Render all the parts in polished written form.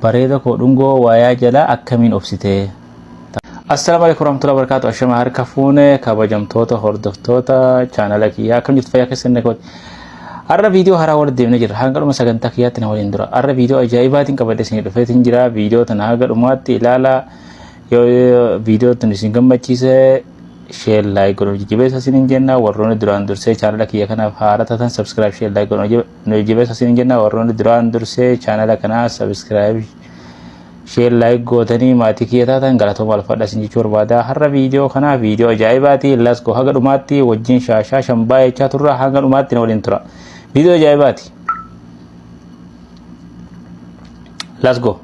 bareeda koo dhungoo waayaa jala akkamiin obsitee. Assalamu alaikum warahmatullahi wabarakatuh. Ashama harka fuune kabajamtoota hordoftoota channel kiyyaa akkam jirtu fayyaa keessan kooti. Har'a viidiyoo haaraa wal deemnee jirra. Hanga dhuma sagantaa kiyyaatti na waliin dura. Har'a viidiyoo ajaa'ibaatiin qabadee isin dhufeetiin jira. Viidiyoo tana hanga dhumaatti ilaalaa. Yoo viidiyoo tana isin gammachiise share like godhuun jajjabeessa isin jenna. Warroonni duraan dursee channel kiyya kanaaf haaraa taatan subscribe share like godhuun jajjabeessa isin jenna. Warroonni duraan dursee channel kanaa subscribe share like godhanii maatii kiyya taatan galatooma alfadha isin jechuu barbaada. Har'a viidiyoo kana viidiyoo ajaa'ibaati. Let's go haga dhumaatti wajjin shaashaa shambaa jechaa turra hanga dhumaatti na waliin tura. Video ajaa'ibaati. Let's go.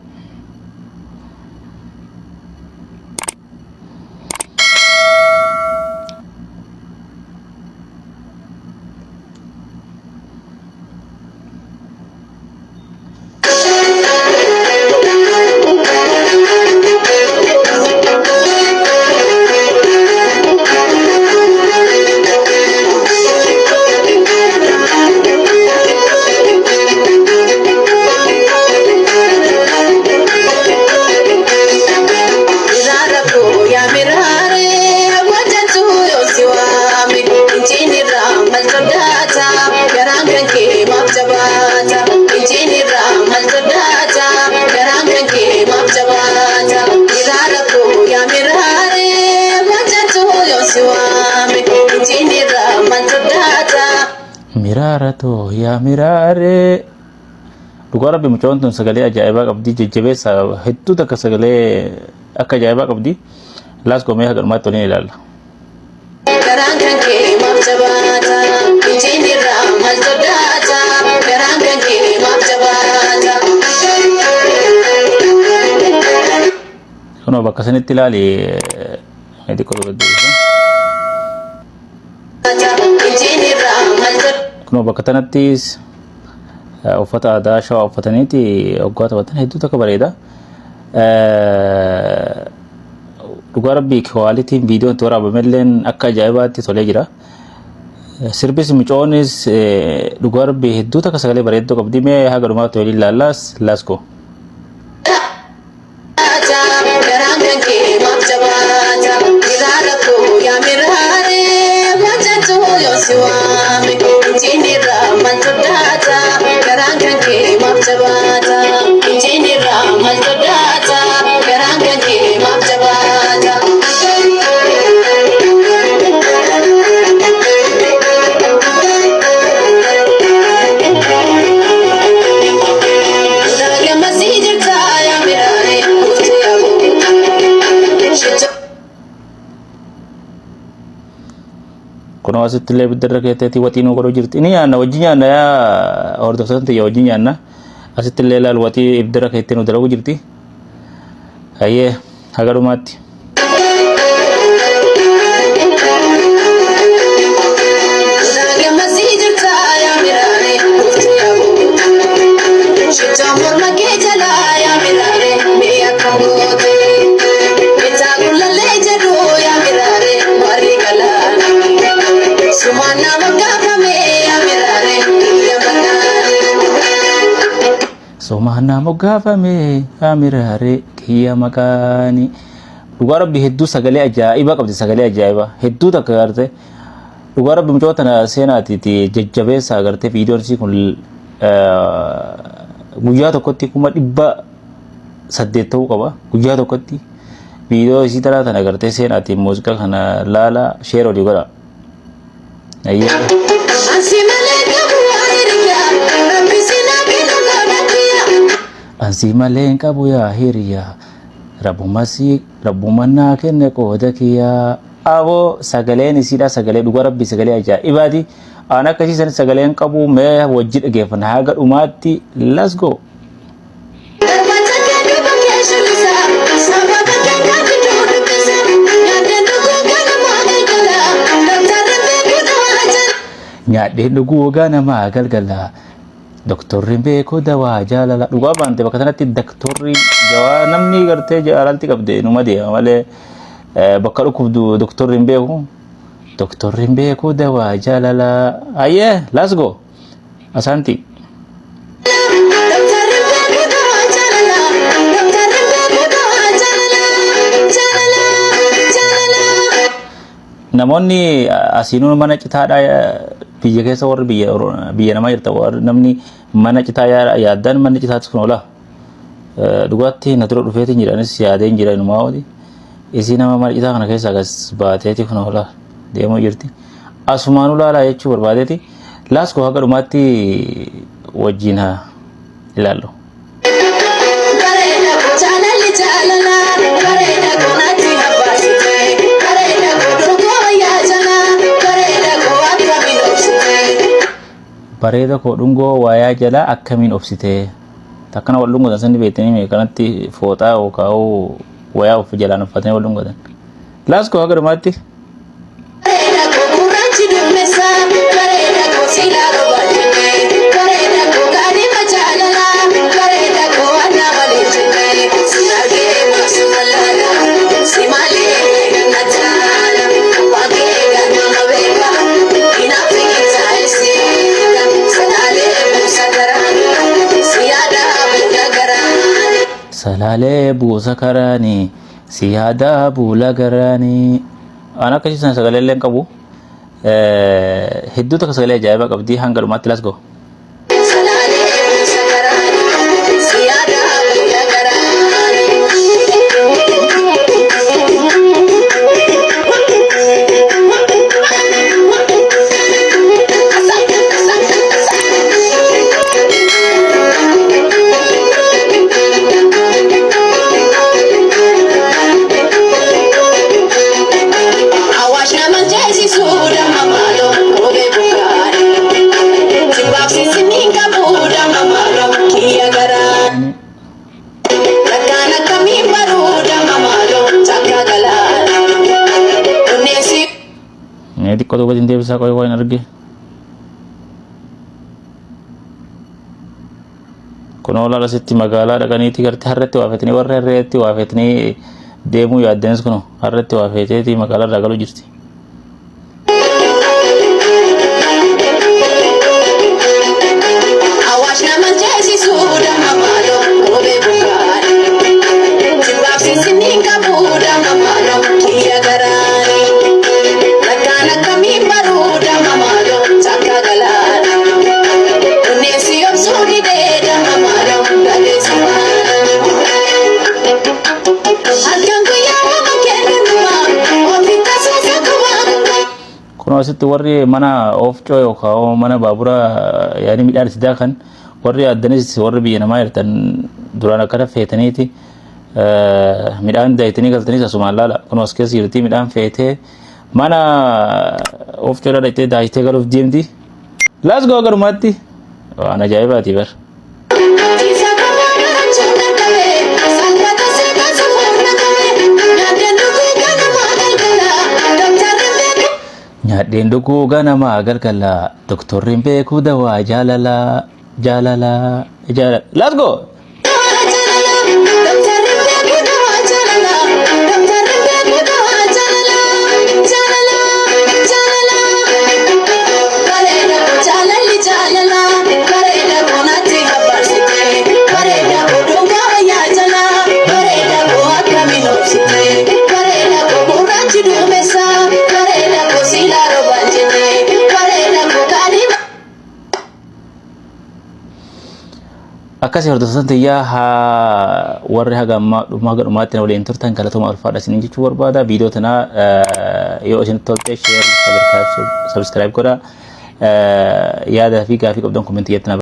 Mirarato ya mirare dhugaa rabbi mucaan tun sagalee ajaa'ibaa qabdi jajjabeessa hedduu takka sagalee akka ajaa'ibaa qabdi. Laas goomee haga dhumaatti waliin ilaalla. Garaan kan kee maaf jabaata injiin irraa maal sodaata garaan kan kee maaf jabaata. Kunoo bakka sanitti ilaali xiqqoo dubbaddeessa. Kunoo bakka tanattis uffata aadaa shawaa uffataniiti waggaa taphatan hedduu takka bareeda. Dhugaa rabbii kwaalitiin viidiyoon itti waraabamelleen akka ajaa'ibaatti tolee jira. Sirbis mucoonis dhugaa rabbii hedduu takka sagalee bareedduu qabdi. Mee haga dhumaatti waliin ilaallaas let's go. Kuno asitti illee biddarra keeteetii waxiin godhuu jirti. Inni nyaanna wajjin nyaanna yaa hordoftoota ta'e wajjin nyaanna. Asitti illee ilaal waxii biddarra keettee nu dalagu jirti. Hayyee haga dhumaatti. Somana mogafame amirare kiya makani. Dhugaa rabbi hedduu sagalee ajaa'ibaa qabdi sagalee ajaa'ibaa hedduu takka garte. Dhugaa rabbi mucoo tana seenaatiiti jajjabeessa agarte viidiyoon isii kun guyyaa tokkotti 800 ta'uu qaba. Guyyaa tokkotti viidiyoo isii tana agarte seenaati muuziqaa kana laala share olii godha. Ansi maleen qabu yaa hiriyaa rabbumannaa kenne qooda kiyyaa. Aboo sagaleen isiidha sagalee dhugaa rabbi sagalee ajaa'ibaati. Aan akkasiisan sagaleen qabu mee wajji dhageeffanna haga dhumaatti let's go. Nyaadheen dhuguu ogaa namaa galgala. Doktorri beekoo dawaa jaalala dhugaa baante bakka sanatti doktorri jawaa namni gartee jaalalti qabde numa deema malee bakka dhukkubdu doktorri beeku. Doktorri beekoo dawaa jaalala. Ayyee let's go. Asanti. namoonni asiinuu mana citaadha biyya keessa warri biyya namaa jirta warri namni mana citaa yaaddan manni citaatti kun ola dhugaatti na dura dhufeetiin jedhanis yaadeen jira inumaa wadi isii nama mana citaa kana keessa gas baateeti kun ola deemuu jirti asumaanuu laalaa jechuu barbaadeeti laaskoo haga dhumaatti wajjin haa ilaallu. Bareeda ko dhungoo waayaa jala akkamiin obsitee takkana wal dhungotan sanni beektanii kanatti fooxaa yookaan wayaa of jalaan uffatanii wal dhungotan laaskoo haga dhumaatti. Salale buusa karani siyaada buula garani ana kasi sana sagale len qabu hedduu takka sagalee ajaa'iba qabdi hanga dhumaatti let's go. Nanti kau tu buat inti bisa kau yang energi. Kono la sitti magala daga ni tigarti harretti waafetni warra harretti waafetni deemu yaaddenis kono harretti waafeteeti magala daga lu jirti. Kono asitti warri mana ofcoo yookaan mana baabura yaani midhaan sidaa kan warri addanis warri biyya namaa jirtan duraan akkana feetaniiti midhaan daayitanii galtanii asumaan laala kono as keessa jirti midhaan feetee mana ofcoodhaa dhaqxee daayitee galuuf deemti laas goo garumaatti waan ajaa'ibaati bar. Nyaadheen dhuguu ganama galgala doktorriin beekuu dawaa jaalala jaalala jaalala let's go. Akkasii hordoftoota tiyyaa warri haga dhumaatti waliin turtan galatoomaa ulfaadha isiniin jechuu barbaada. Viidiyoo tana yoo isin tolte share, subscribe godha. Yaada fi gaafii qabdan komentii jettan.